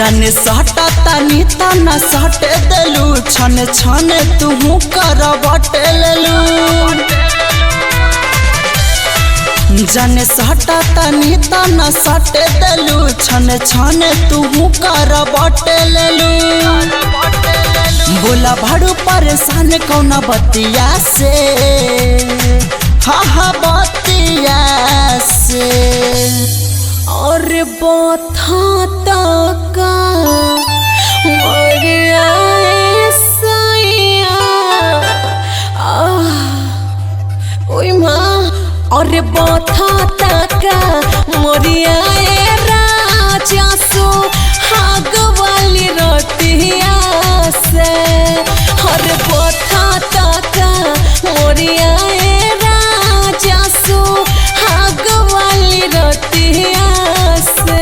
जाने सटा तानी तना सटे देलू छन छन तू कर बटेलू जाने सटा तानी तना सटे देलू छन छन तू कर बटेलू बोला भाड़ू परेशान कौना बतिया से हा बतिया से और बथा तका और बथा तका मोरिया राजा सो हाग वाली रोटिया से और बथा तका मोरिया राजा सो हाग वाली रोटिया से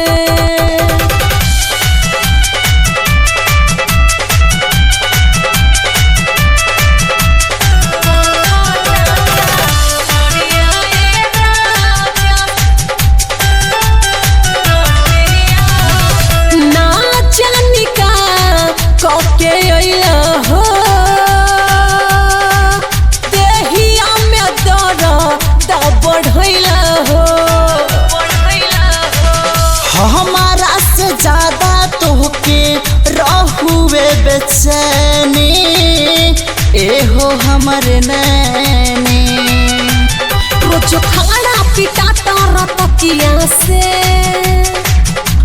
हो देहिया में दर्द बढ़ैला हो हमारा से ज्यादा तोहके रहुए बेचैनी एहो हमरे नैनी रोज खाना पिटा तारा तकिया से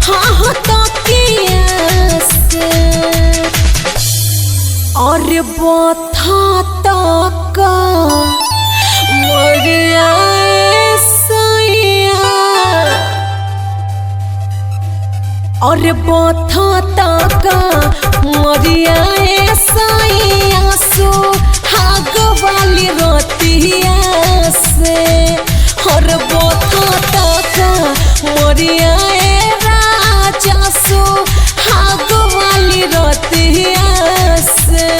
हाँ तकिया से और बथा तका मोरिया सैया और बथा तका मोरिया सैया सो हाग वाली रोटिया से और बथा तका मोरिया राजा सो हाग वाली रोटिया से।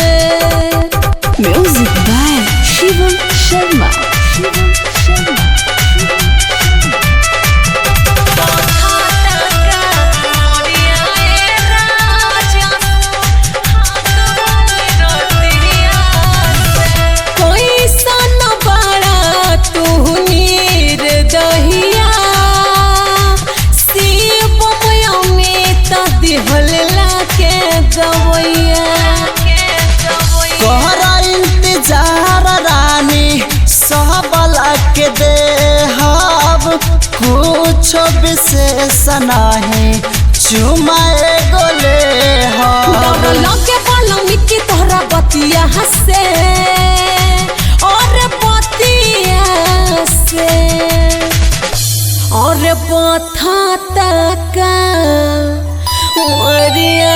Music by Shivam Sharma. के देहब कुछ विशेष नहीं चुमाए गोले लगे मिट्टी तोहरा बतिया से और बतिया से और बथा तका मोरिया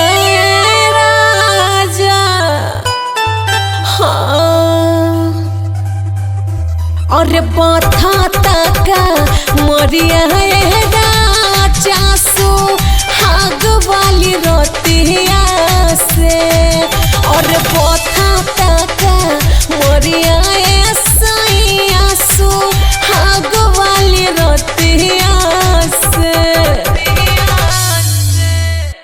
राजा और बथा तका मोरिया